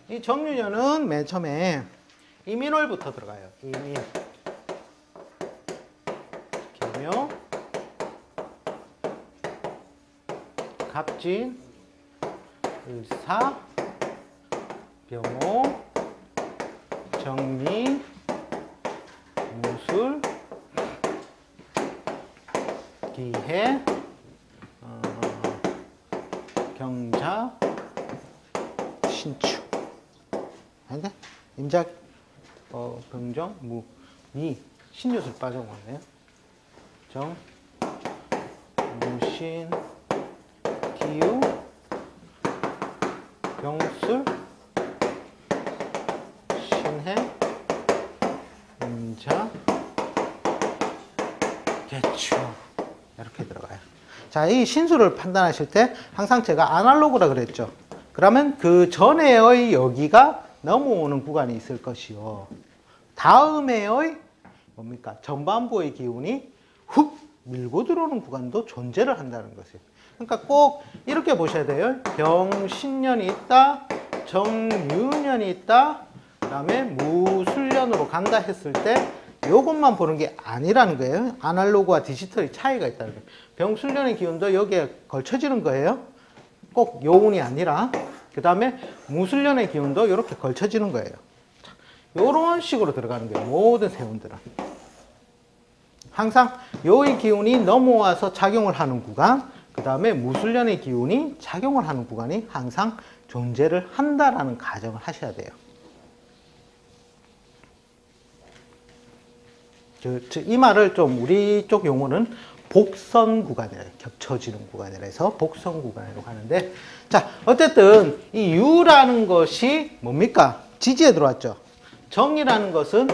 이 정유년은 맨 처음에 이민월부터 들어가요. 이민, 계묘, 갑진, 을사, 병호, 정미, 무술, 기해, 경자, 신축. 아닌데? 임작, 병정, 무, 미, 신유술 빠져버렸네요. 정, 무신, 기유, 병술, 신해, 임자, 개축. 이렇게 들어가요. 자, 이 신수를 판단하실 때 항상 제가 아날로그라 그랬죠. 그러면 그 전에의 여기가 넘어오는 구간이 있을 것이요. 다음에의 뭡니까? 전반부의 기운이 훅 밀고 들어오는 구간도 존재를 한다는 것이에요. 그러니까 꼭 이렇게 보셔야 돼요. 병신년이 있다, 정유년이 있다, 그 다음에 무술년으로 간다 했을 때 요것만 보는 게 아니라는 거예요. 아날로그와 디지털의 차이가 있다는 거예요. 병술년의 기운도 여기에 걸쳐지는 거예요. 꼭 요운이 아니라. 그 다음에 무술년의 기운도 이렇게 걸쳐지는 거예요. 이런 식으로 들어가는 거예요. 모든 세운들은. 항상 요의 기운이 넘어와서 작용을 하는 구간, 그 다음에 무술년의 기운이 작용을 하는 구간이 항상 존재를 한다라는 가정을 하셔야 돼요. 이 말을 좀 우리 쪽 용어는 복선 구간이라, 겹쳐지는 구간이라 해서 복선 구간으로 가는데, 자, 어쨌든 이 유라는 것이 뭡니까? 지지에 들어왔죠. 정이라는 것은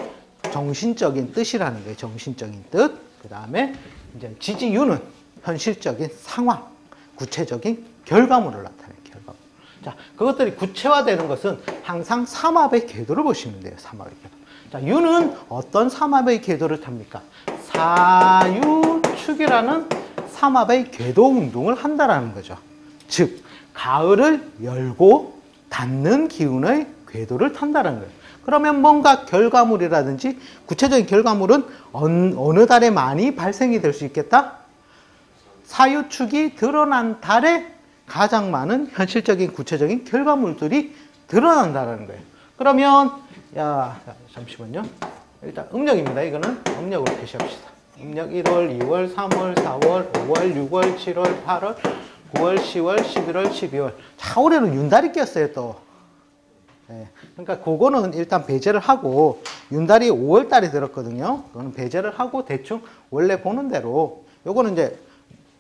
정신적인 뜻이라는 거예요. 정신적인 뜻. 그 다음에 이제 지지유는 현실적인 상황, 구체적인 결과물을 나타내는 결과물. 자, 그것들이 구체화되는 것은 항상 삼합의 궤도를 보시면 돼요. 삼합의 궤도. 자, 유는 어떤 삼합의 궤도를 탑니까? 사유축이라는 삼합의 궤도 운동을 한다라는 거죠. 즉, 가을을 열고 닫는 기운의 궤도를 탄다는 거예요. 그러면 뭔가 결과물이라든지 구체적인 결과물은 어느 달에 많이 발생이 될 수 있겠다? 사유축이 드러난 달에 가장 많은 현실적인 구체적인 결과물들이 드러난다는 거예요. 그러면 잠시만요. 일단 음력입니다. 이거는 음력으로 표시합시다. 음력 1월, 2월, 3월, 4월, 5월, 6월, 7월, 8월, 9월, 10월, 11월, 12월. 자, 올해는 윤달이 꼈어요, 또. 네. 그러니까 그거는 일단 배제를 하고, 윤달이 5월 달에 들었거든요. 그거는 배제를 하고 대충 원래 보는 대로, 요거는 이제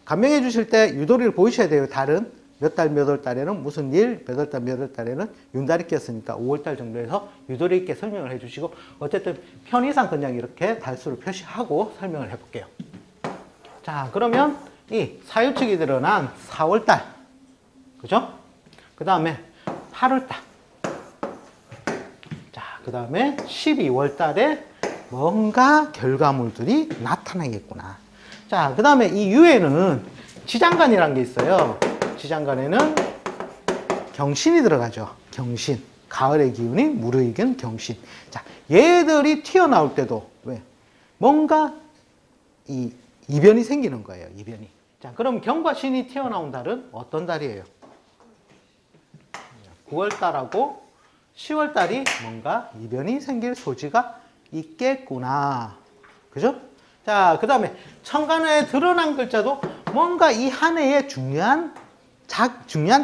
감명해 주실 때 유도리를 보이셔야 돼요. 달은 몇 달 몇 월 달에는 무슨 일, 몇 월 달 몇 월 달에는 윤달이 꼈으니까 5월 달 정도에서 유도리 있게 설명을 해 주시고, 어쨌든 편의상 그냥 이렇게 달수를 표시하고 설명을 해 볼게요. 자, 그러면 이 사유축이 드러난 4월 달, 그죠? 그 다음에 8월 달, 자, 그 다음에 12월 달에 뭔가 결과물들이 나타나겠구나. 자, 그 다음에 이 유에는 지장간이라는 게 있어요. 지장간에는 경신이 들어가죠. 경신. 가을의 기운이 무르익은 경신. 자, 얘들이 튀어나올 때도 왜? 뭔가 이변이 생기는 거예요. 이변이. 자, 그럼 경과신이 튀어나온 달은 어떤 달이에요? 9월 달하고 10월 달이 뭔가 이변이 생길 소지가 있겠구나. 그죠? 자, 그 다음에 천간에 드러난 글자도 뭔가 이 한 해에 중요한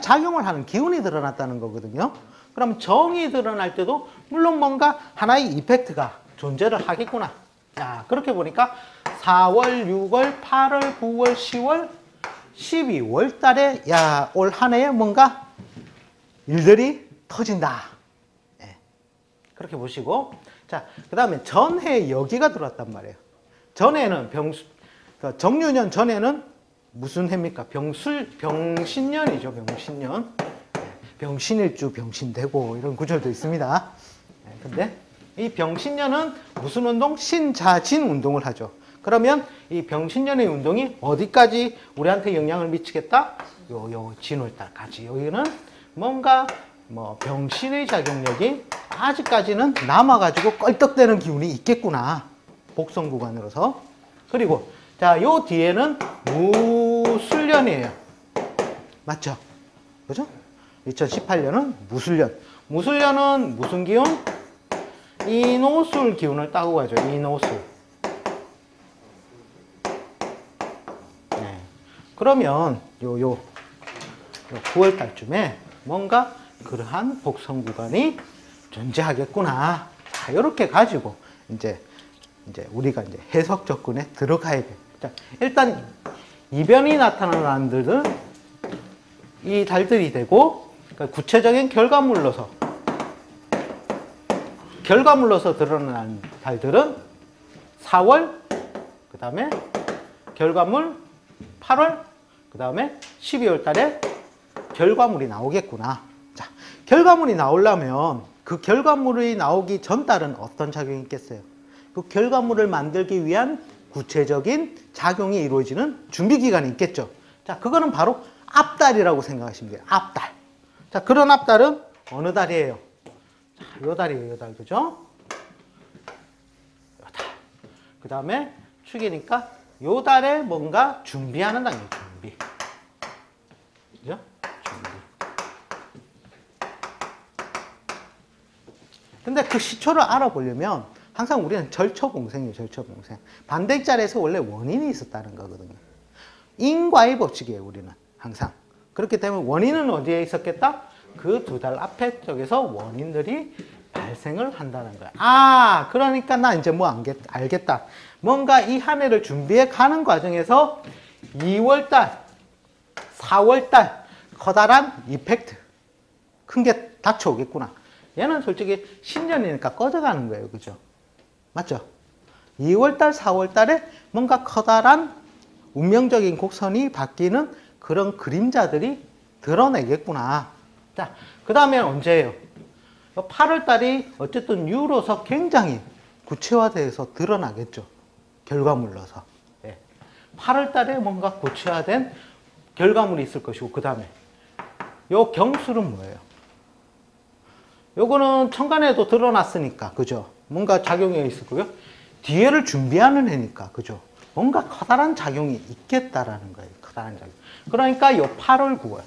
작용을 하는 기운이 드러났다는 거거든요. 그럼 정이 드러날 때도 물론 뭔가 하나의 이펙트가 존재를 하겠구나. 자, 그렇게 보니까 4월, 6월, 8월, 9월, 10월, 12월 달에 올 한 해에 뭔가 일들이 터진다. 네. 그렇게 보시고, 자, 그 다음에 전해 여기가 들어왔단 말이에요. 전해는 정유년 전에는 무슨 해입니까? 병신년이죠. 병신년. 병신일주 병신되고 이런 구절도 있습니다. 근데 이 병신년은 무슨 운동? 신자진 운동을 하죠. 그러면 이 병신년의 운동이 어디까지 우리한테 영향을 미치겠다? 요 진월달까지. 여기는 뭔가 뭐 병신의 작용력이 아직까지는 남아가지고 껄떡대는 기운이 있겠구나. 복선 구간으로서. 그리고 자, 요 뒤에는 무술년이에요. 맞죠? 그죠? 2018년은 무술년. 무술년은 무슨 기운? 인오술 기운을 따고 가죠. 인오술. 네. 그러면 요 9월 달쯤에 뭔가 그러한 복선 구간이 존재하겠구나. 자, 이렇게 가지고 이제 우리가 이제 해석 접근에 들어가야 돼. 자, 일단 이변이 나타나는 달들은 이 달들이 되고, 그러니까 구체적인 결과물로서 드러난 달들은 4월, 그 다음에 결과물 8월, 그 다음에 12월 달에 결과물이 나오겠구나. 자, 결과물이 나오려면 그 결과물이 나오기 전 달은 어떤 작용이 있겠어요? 그 결과물을 만들기 위한 구체적인 작용이 이루어지는 준비기간이 있겠죠. 자, 그거는 바로 앞달이라고 생각하시면 돼요. 앞달. 자, 그런 앞달은 어느 달이에요? 자, 요 달이에요, 요 달. 그죠? 요 달. 그 다음에 축이니까 요 달에 뭔가 준비하는 단계, 준비. 그죠? 준비. 근데 그 시초를 알아보려면 항상 우리는 절초봉생이에요, 절초봉생. 반대자리에서 원래 원인이 있었다는 거거든요. 인과의 법칙이에요, 우리는. 항상. 그렇기 때문에 원인은 어디에 있었겠다? 그 두 달 앞에 쪽에서 원인들이 발생을 한다는 거야. 아, 그러니까 나 이제 뭐 알겠다. 뭔가 이 한 해를 준비해 가는 과정에서 2월달, 4월달 커다란 이펙트, 큰 게 닥쳐오겠구나. 얘는 솔직히 신년이니까 꺼져가는 거예요. 그죠? 맞죠? 2월달, 4월달에 뭔가 커다란 운명적인 곡선이 바뀌는 그런 그림자들이 드러내겠구나. 자, 그 다음에 언제예요? 8월달이 어쨌든 유로서 굉장히 구체화돼서 드러나겠죠. 결과물로서. 예. 8월달에 뭔가 구체화된 결과물이 있을 것이고, 그 다음에 요 경술은 뭐예요? 요거는 천간에도 드러났으니까, 그죠? 뭔가 작용이 있을 거고요. 뒤에를 준비하는 해니까, 그죠? 뭔가 커다란 작용이 있겠다라는 거예요. 커다란 작용. 그러니까 요 8월, 9월.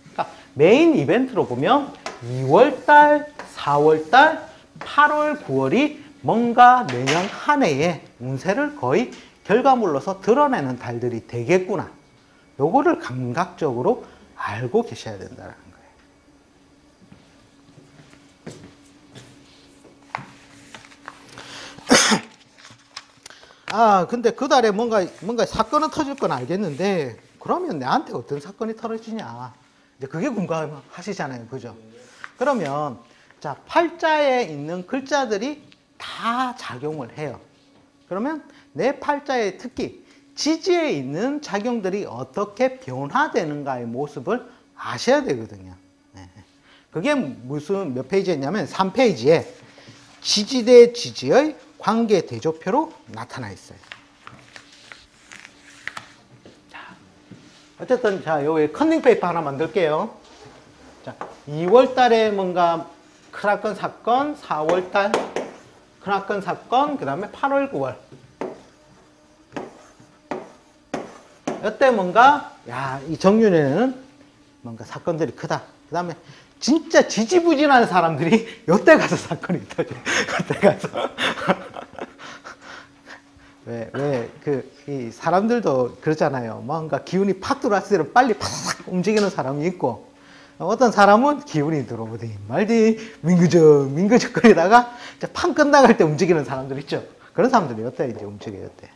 그러니까 메인 이벤트로 보면 2월달, 4월달, 8월, 9월이 뭔가 내년 한 해의 운세를 거의 결과물로서 드러내는 달들이 되겠구나. 요거를 감각적으로 알고 계셔야 된다는 거예요. 아, 근데 그 달에 뭔가 사건은 터질 건 알겠는데, 그러면 나한테 어떤 사건이 터지냐. 이제 그게 궁금하시잖아요. 그죠? 그러면, 자, 팔자에 있는 글자들이 다 작용을 해요. 그러면 내 팔자의 특기, 지지에 있는 작용들이 어떻게 변화되는가의 모습을 아셔야 되거든요. 네. 그게 무슨 몇 페이지였냐면 3페이지에 지지 대 지지의 관계 대조표로 나타나 있어요. 자, 어쨌든 자, 여기 컨닝 페이퍼 하나 만들게요. 자, 2월 달에 뭔가 크나큰 사건, 4월 달 크나큰 사건, 그 다음에 8월, 9월. 이때 뭔가, 야, 이 정윤에는 뭔가 사건들이 크다. 그 다음에 진짜 지지부진한 사람들이 이때 가서 사건이 터져. 이때 가서. 이 사람들도 그러잖아요. 뭔가 기운이 팍 들어왔을 때 빨리 팍 움직이는 사람이 있고, 어떤 사람은 기운이 들어오더니 말디 민그적거리다가 판 끝나갈 때 움직이는 사람들 있죠. 그런 사람들이 이때 이제 움직여요. 이때.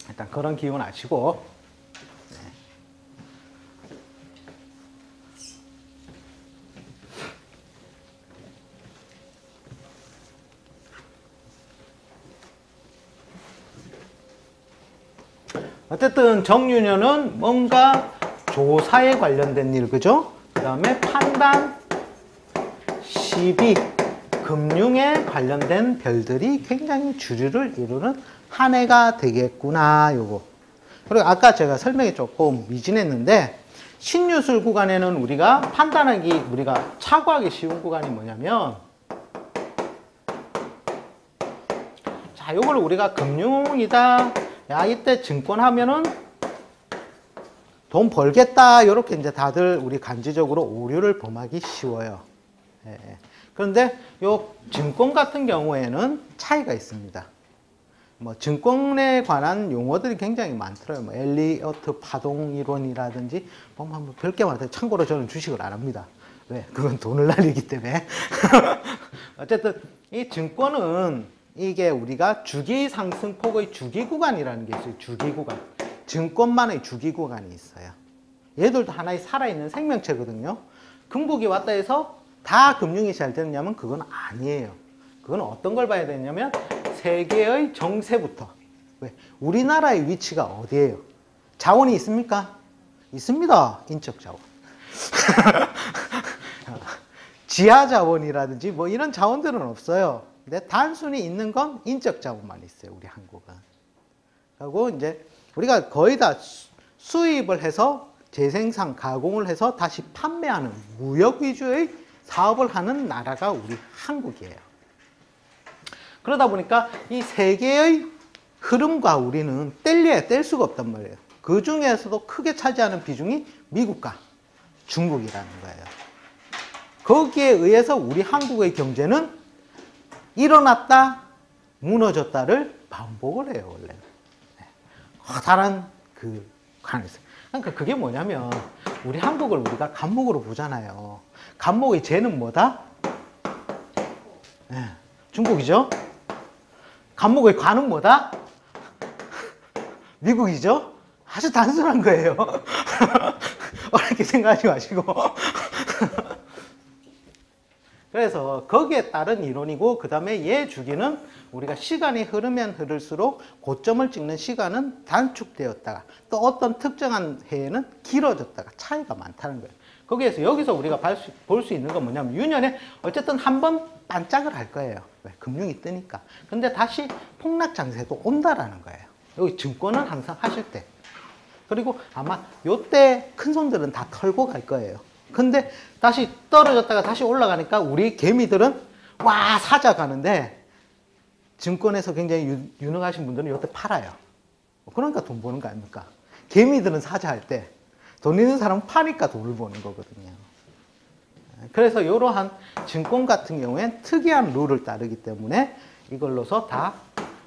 일단 그런 기운 아시고. 어쨌든 정유년은 뭔가 조사에 관련된 일, 그죠? 그 다음에 판단, 시비, 금융에 관련된 별들이 굉장히 주류를 이루는 한 해가 되겠구나, 요거. 그리고 아까 제가 설명이 조금 미진했는데, 신유술 구간에는 우리가 판단하기, 우리가 착오하기 쉬운 구간이 뭐냐면, 자, 요걸 우리가 금융이다. 야, 이때 증권 하면은 돈 벌겠다. 요렇게 이제 다들 우리 간지적으로 오류를 범하기 쉬워요. 예, 예. 그런데 요 증권 같은 경우에는 차이가 있습니다. 뭐 증권에 관한 용어들이 굉장히 많더라고요. 뭐 엘리어트 파동 이론이라든지 뭐 별게 많아요. 참고로 저는 주식을 안 합니다. 왜? 그건 돈을 날리기 때문에. 어쨌든 이 증권은 이게 우리가 주기 상승폭의 주기 구간이라는 게 있어요. 주기 구간. 증권만의 주기 구간이 있어요. 얘들도 하나의 살아있는 생명체거든요. 금국이 왔다 해서 다 금융이 잘 되느냐면 그건 아니에요. 그건 어떤 걸 봐야 되냐면 세계의 정세부터. 왜? 우리나라의 위치가 어디예요? 자원이 있습니까? 있습니다. 인적 자원. 지하 자원이라든지 뭐 이런 자원들은 없어요. 근데 단순히 있는 건 인적 자원만 있어요. 우리 한국은. 그리고 이제 우리가 거의 다 수입을 해서 재생산, 가공을 해서 다시 판매하는 무역 위주의 사업을 하는 나라가 우리 한국이에요. 그러다 보니까 이 세계의 흐름과 우리는 뗄 수가 없단 말이에요. 그 중에서도 크게 차지하는 비중이 미국과 중국이라는 거예요. 거기에 의해서 우리 한국의 경제는 일어났다, 무너졌다를 반복을 해요, 원래는. 커다란 그 관에서. 그러니까 그게 뭐냐면, 우리 한국을 우리가 간목으로 보잖아요. 간목의 재는 뭐다? 네, 중국이죠? 간목의 관은 뭐다? 미국이죠? 아주 단순한 거예요. 어렵게 생각하지 마시고. 그래서 거기에 따른 이론이고, 그 다음에 얘 주기는 우리가 시간이 흐르면 흐를수록 고점을 찍는 시간은 단축되었다가 또 어떤 특정한 해에는 길어졌다가 차이가 많다는 거예요. 거기에서 여기서 우리가 볼 수 있는 건 뭐냐면, 유년에 어쨌든 한번 반짝을 할 거예요. 왜? 금융이 뜨니까. 근데 다시 폭락 장세도 온다라는 거예요. 여기 증권은 항상 하실 때. 그리고 아마 요때 큰 손들은 다 털고 갈 거예요. 근데 다시 떨어졌다가 다시 올라가니까 우리 개미들은 와 사자 가는데, 증권에서 굉장히 유능하신 분들은 요때 팔아요. 그러니까 돈 버는 거 아닙니까? 개미들은 사자 할 때, 돈 있는 사람은 파니까 돈을 버는 거거든요. 그래서 이러한 증권 같은 경우엔 특이한 룰을 따르기 때문에 이걸로서 다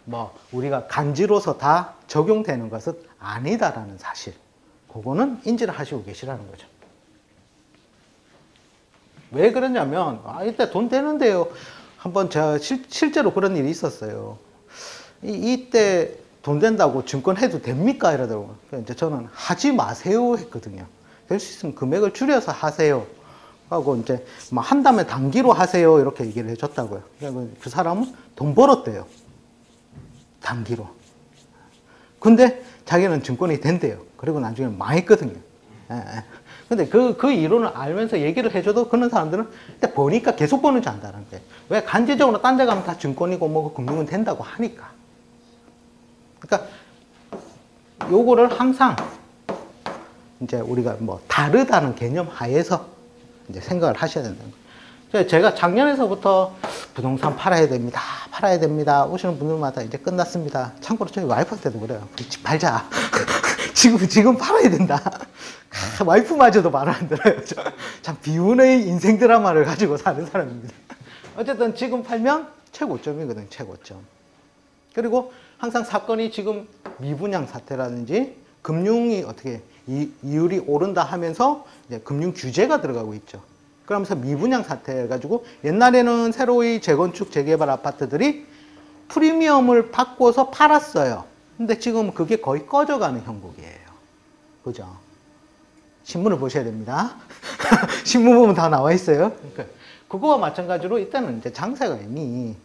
뭐 우리가 간지로서 다 적용되는 것은 아니다라는 사실, 그거는 인지를 하시고 계시라는 거죠. 왜 그러냐면, 이때 돈 되는데요. 한번 제가 실제로 그런 일이 있었어요. 이때 돈 된다고 증권 해도 됩니까? 이러더라고요. 이제 저는 하지 마세요 했거든요. 될 수 있으면 금액을 줄여서 하세요 하고, 이제 뭐 한다면 단기로 하세요 이렇게 얘기를 해줬다고요. 그 사람은 돈 벌었대요. 단기로. 근데 자기는 증권이 된대요. 그리고 나중에 망했거든요. 근데 그 이론을 알면서 얘기를 해줘도 그런 사람들은 보니까 계속 버는 줄 안다는 거예요. 왜? 간접적으로 딴 데 가면 다 증권이고 뭐 금융은 된다고 하니까. 그러니까 요거를 항상 이제 우리가 뭐 다르다는 개념 하에서 이제 생각을 하셔야 된다는 거예요. 제가 작년에서부터 부동산 팔아야 됩니다. 팔아야 됩니다. 오시는 분들마다 이제 끝났습니다. 참고로 저희 와이프한테도 그래요. 집 팔자. 지금 팔아야 된다. 와이프마저도 말을 안 들어요. 참 비운의 인생 드라마를 가지고 사는 사람입니다. 어쨌든 지금 팔면 최고점이거든요. 최고점. 그리고 항상 사건이 지금 미분양 사태라든지 금융이 어떻게 이율이 오른다 하면서 이제 금융 규제가 들어가고 있죠. 그러면서 미분양 사태 해가지고, 옛날에는 새로이 재건축 재개발 아파트들이 프리미엄을 받고서 팔았어요. 근데 지금 그게 거의 꺼져가는 형국이에요. 그죠? 신문을 보셔야 됩니다. 신문 보면 다 나와 있어요. 그러니까 그거와 마찬가지로 일단은 이제 장세가 이미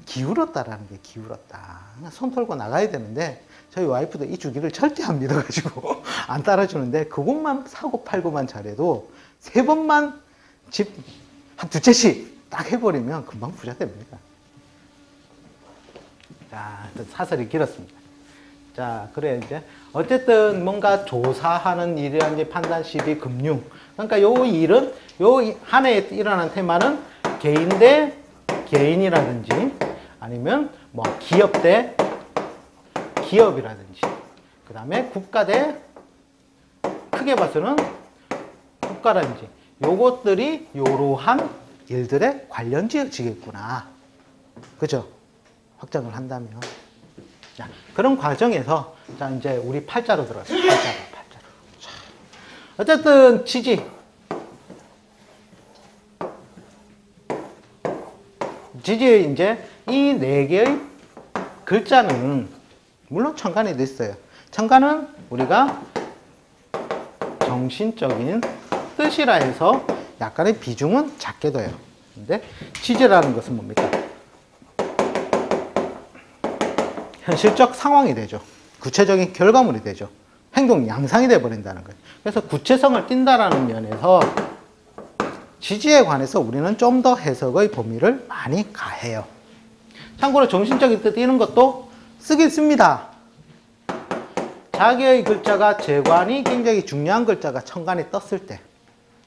기울었다라는 게 기울었다. 손 털고 나가야 되는데, 저희 와이프도 이 주기를 절대 안 믿어가지고 안 따라주는데, 그것만 사고 팔고만 잘해도 3번만 집 한 2채씩 딱 해버리면 금방 부자 됩니다. 자, 사설이 길었습니다. 자, 그래, 이제. 어쨌든 뭔가 조사하는 일이라든지 판단, 시비, 금융. 그러니까 요 일은, 요 한 해에 일어난 테마는 개인 대 개인이라든지 아니면 뭐 기업 대 기업이라든지 그 다음에 국가 대 크게 봐서는 국가라든지 요것들이 요러한 일들에 관련 지어지겠구나. 그죠? 확장을 한다면. 자, 그런 과정에서 자, 이제 우리 팔자로 들어갔어요. 팔자로. 자, 어쨌든 지지. 지지의 이제 이 네 개의 글자는 물론 천간에도 있어요. 천간은 우리가 정신적인 뜻이라 해서 약간의 비중은 작게 둬요. 근데 지지라는 것은 뭡니까? 현실적 상황이 되죠. 구체적인 결과물이 되죠. 행동 양상이 되어버린다는 거예요. 그래서 구체성을 띈다는 면에서 지지에 관해서 우리는 좀 더 해석의 범위를 많이 가해요. 참고로 정신적인 뜻 이런 것도 쓰긴 씁니다. 자기의 글자가 재관이 굉장히 중요한 글자가 천간에 떴을 때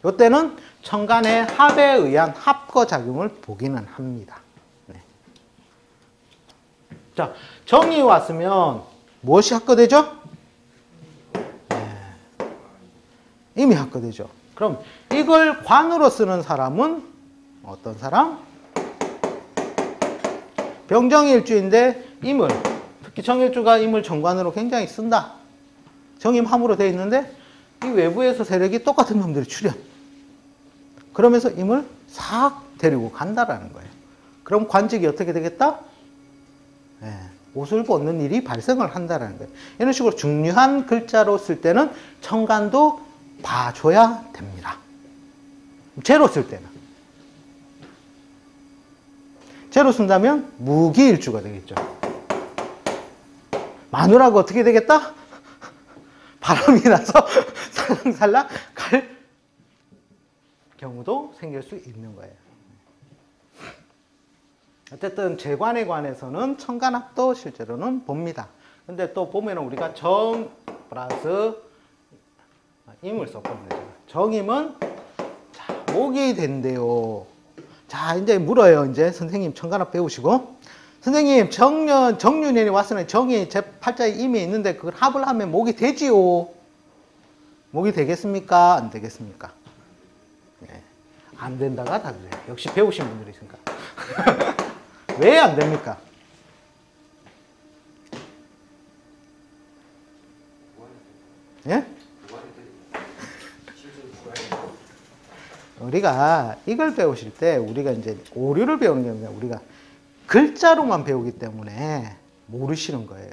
이때는 천간의 합에 의한 합거작용을 보기는 합니다. 네. 자, 정이 왔으면 무엇이 합거되죠? 네. 이미 합거되죠. 그럼 이걸 관으로 쓰는 사람은 어떤 사람? 병정일주인데 임을, 특히 정일주가 임을 정관으로 굉장히 쓴다. 정임함으로 되어 있는데 이 외부에서 세력이 똑같은 놈들이 출현. 그러면서 임을 싹 데리고 간다라는 거예요. 그럼 관직이 어떻게 되겠다? 네, 옷을 벗는 일이 발생을 한다라는 거예요. 이런 식으로 중요한 글자로 쓸 때는 천간도 봐줘야 됩니다. 재로 쓸 때는. 재로 쓴다면 무기일주가 되겠죠. 마누라가 어떻게 되겠다? 바람이 나서 살랑살랑 갈 경우도 생길 수 있는 거예요. 어쨌든 재관에 관해서는 천간합도 실제로는 봅니다. 근데 또 보면은 우리가 정 플러스 임을 썼거든요. 정임은 자, 목이 된대요. 자, 이제 물어요. 이제 선생님 천간합 배우시고 선생님 정년이 왔으니 정이 제 팔자에 임이 있는데 그걸 합을 하면 목이 되지요. 목이 되겠습니까? 안 되겠습니까? 네. 안 된다가 다 그래요. 역시 배우신 분들이 있으니까. 왜 안 됩니까? 예? 우리가 이걸 배우실 때 우리가 이제 오류를 배우는 게 아니라 우리가 글자로만 배우기 때문에 모르시는 거예요.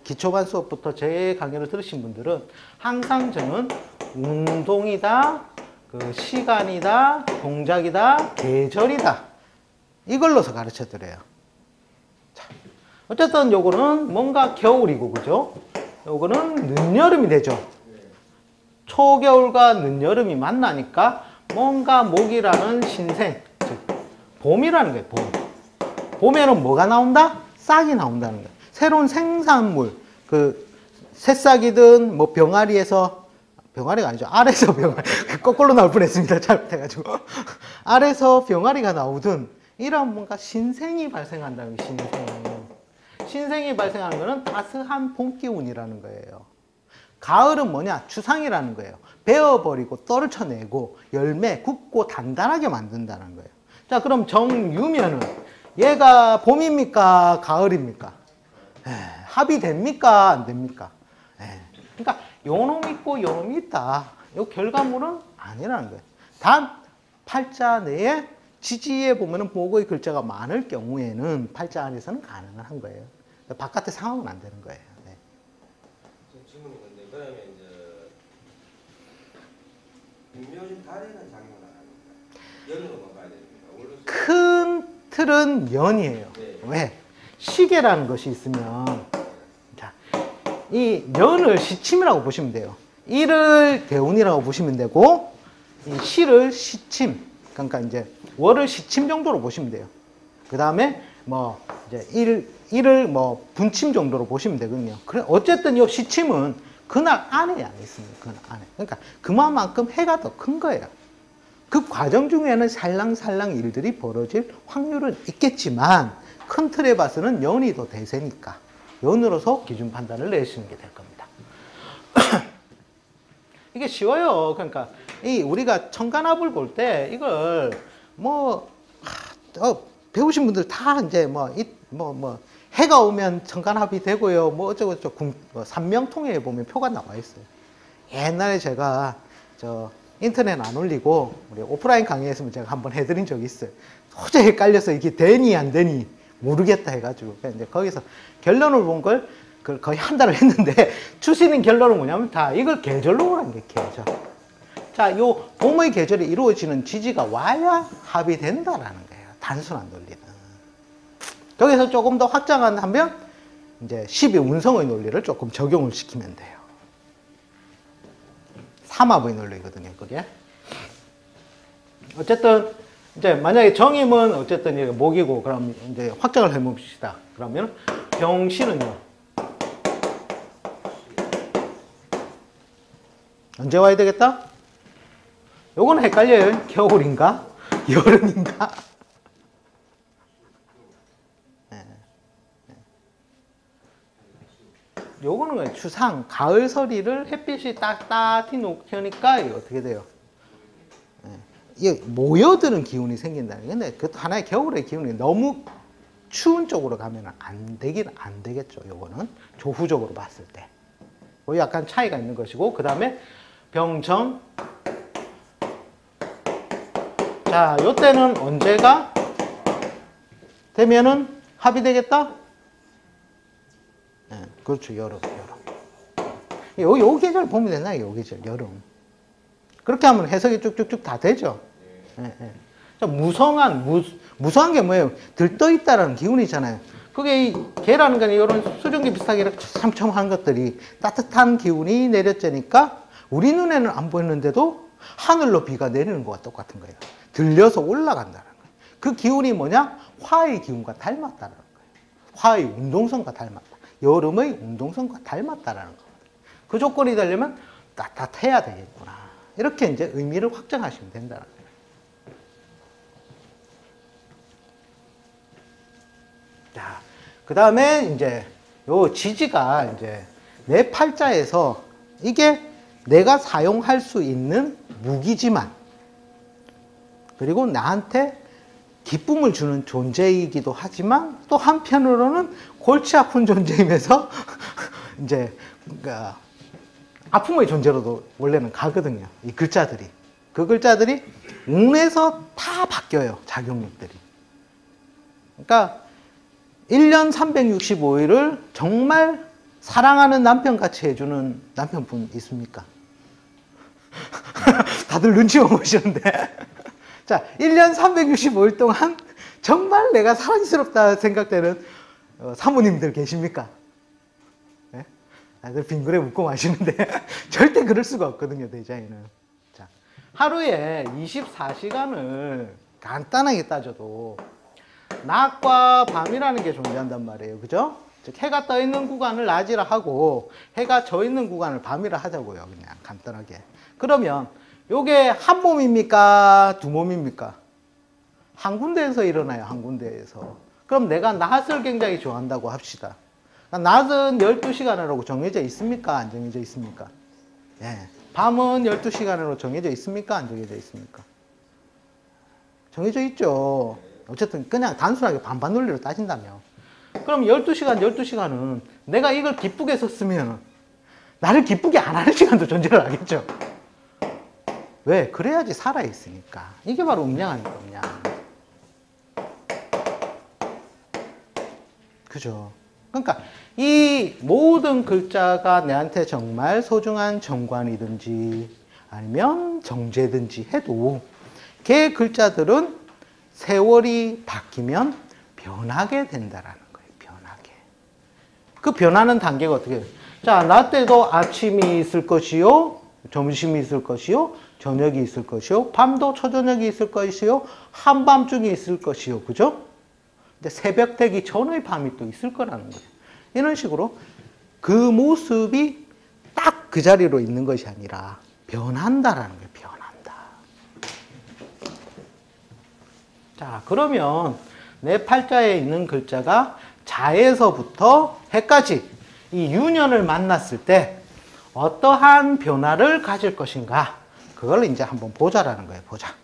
기초반 수업부터 제 강의를 들으신 분들은 항상 저는 운동이다, 그 시간이다, 동작이다, 계절이다 이걸로서 가르쳐 드려요. 자, 어쨌든 요거는 뭔가 겨울이고 그죠? 요거는 늦여름이 되죠. 초겨울과 늦여름이 만나니까 뭔가 목이라는 신생, 즉 봄이라는 거예요. 봄. 봄에는 뭐가 나온다? 싹이 나온다는 거예요. 새로운 생산물, 그 새싹이든 뭐 병아리에서, 병아리가 아니죠. 알에서 병아리, 거꾸로 나올 뻔했습니다. 잘못해가지고. 알에서 병아리가 나오든 이런 뭔가 신생이 발생한다는 거예요. 신생이 발생하는 거는 따스한 봄 기운이라는 거예요. 가을은 뭐냐? 추상이라는 거예요. 베어버리고 떨쳐내고 열매 굽고 단단하게 만든다는 거예요. 자, 그럼 정유면은 얘가 봄입니까? 가을입니까? 합이 됩니까? 안 됩니까? 그러니까 요놈 있고 요놈이 있다. 요 결과물은 아니라는 거예요. 단 팔자 내에 지지에 보면은 목의 글자가 많을 경우에는 팔자 안에서는 가능한 거예요. 바깥의 상황은 안 되는 거예요. 네. 질문이 건데 그러면 이제 분묘신 달에는 작용을 안 합니다. 연으로만 봐야 됩니다. 큰 틀은 연이에요. 네. 왜? 시계라는 것이 있으면 자, 이 연을 시침이라고 보시면 돼요. 일을 대운이라고 보시면 되고 이 시를 시침, 그러니까 이제 월을 시침 정도로 보시면 돼요. 그 다음에 뭐 이제 일을 뭐 분침 정도로 보시면 되거든요. 그래 어쨌든 이 시침은 그날 안에 안 있습니다. 그날 안에. 그러니까 그만큼 해가 더 큰 거예요. 그 과정 중에는 살랑살랑 일들이 벌어질 확률은 있겠지만 큰 틀에 봐서는 연이 더 대세니까 연으로서 기준 판단을 내시는 게 될 겁니다. 이게 쉬워요. 그러니까 우리가 천간합을 볼 때 이걸 배우신 분들 다 이제 해가 오면 천간합이 되고요. 뭐 어쩌고저쩌고 삼명통에 보면 표가 나와 있어요. 옛날에 제가 인터넷 안 올리고 우리 오프라인 강의에서 제가 한번 해드린 적이 있어요. 도저히 헷갈려서 이게 되니 안 되니 모르겠다 해가지고 이제 거기서 결론을 본 걸 거의 한 달을 했는데 추시는 결론은 뭐냐면 다 이걸 계절로 보라는 게 계절. 자, 요 봄의 계절이 이루어지는 지지가 와야 합이 된다라는 거예요. 단순한 논리는. 거기서 조금 더 확장하면 이제 12운성의 논리를 조금 적용을 시키면 돼요. 삼합의 논리거든요, 그게. 어쨌든 이제 만약에 정임은 어쨌든 이게 목이고 그럼 이제 확장을 해봅시다. 그러면 병신은요. 언제 와야 되겠다? 요거는 헷갈려요. 겨울인가? 여름인가? 요거는 추상, 가을서리를 햇빛이 따뜻히 녹으니까 이게 어떻게 돼요? 이게 모여드는 기운이 생긴다는 게, 근데 그것도 하나의 겨울의 기운이 너무 추운 쪽으로 가면 안 되겠죠. 요거는 조후적으로 봤을 때. 그 약간 차이가 있는 것이고, 그 다음에 병정. 자, 요때는 언제가 되면은 합이 되겠다? 네, 그렇죠. 여름. 요 계절 보면 되나? 요 계절, 여름. 그렇게 하면 해석이 쭉쭉쭉 다 되죠. 네, 네. 무성한 게 뭐예요? 들떠있다라는 기운이잖아요. 그게 이 개라는 건 이런 수증기 비슷하게 첨첨한 것들이 따뜻한 기운이 내려지니까 우리 눈에는 안 보이는데도 하늘로 비가 내리는 것과 똑같은 거예요. 들려서 올라간다는 거예요. 그 기운이 뭐냐? 화의 기운과 닮았다는 거예요. 화의 운동성과 닮았다. 여름의 운동성과 닮았다라는 거예요. 그 조건이 되려면 따뜻해야 되겠구나. 이렇게 이제 의미를 확장하시면 된다는 거예요. 자, 그 다음에 이제 요 지지가 이제 내 팔자에서 이게 내가 사용할 수 있는 무기지만 그리고 나한테 기쁨을 주는 존재이기도 하지만 또 한편으로는 골치 아픈 존재이면서 이제 그러니까 아픔의 존재로도 원래는 가거든요. 이 글자들이. 그 글자들이 운에서 다 바뀌어요. 작용력들이. 그러니까 1년 365일을 정말 사랑하는 남편같이 해주는 남편분 있습니까? 다들 눈치 보고 계시는데. 자, 1년 365일 동안 정말 내가 사랑스럽다 생각되는 사모님들 계십니까? 네? 다들 빙그레 웃고 마시는데 절대 그럴 수가 없거든요, 대자에는. 자, 하루에 24시간을 간단하게 따져도 낮과 밤이라는 게 존재한단 말이에요. 그죠? 즉 해가 떠 있는 구간을 낮이라 하고 해가 져 있는 구간을 밤이라 하자고요. 그냥 간단하게. 그러면 요게 한 몸입니까? 두 몸입니까? 한 군데에서 일어나요. 한 군데에서. 그럼 내가 낮을 굉장히 좋아한다고 합시다. 낮은 12시간이라고 정해져 있습니까? 안 정해져 있습니까? 예. 밤은 12시간으로 정해져 있습니까? 안 정해져 있습니까? 정해져 있죠. 어쨌든 그냥 단순하게 반반 논리로 따진다면. 그럼 12시간은 내가 이걸 기쁘게 썼으면 나를 기쁘게 안 하는 시간도 존재를 하겠죠. 왜? 그래야지 살아있으니까. 이게 바로 음양하니까, 음양. 그죠? 그러니까 이 모든 글자가 내한테 정말 소중한 정관이든지 아니면 정제든지 해도 걔 글자들은 세월이 바뀌면 변하게 된다라는 거예요. 변하게. 그 변하는 단계가 어떻게 돼요? 자, 나 때도 아침이 있을 것이요, 점심이 있을 것이요, 저녁이 있을 것이요, 밤도 초저녁이 있을 것이요, 한밤중이 있을 것이요. 그죠? 이제 새벽 되기 전의 밤이 또 있을 거라는 거예요. 이런 식으로 그 모습이 딱 그 자리로 있는 것이 아니라 변한다라는 거예요. 변한다. 자, 그러면 내 팔자에 있는 글자가 자에서부터 해까지 이 유년을 만났을 때 어떠한 변화를 가질 것인가? 그걸 이제 한번 보자라는 거예요. 보자.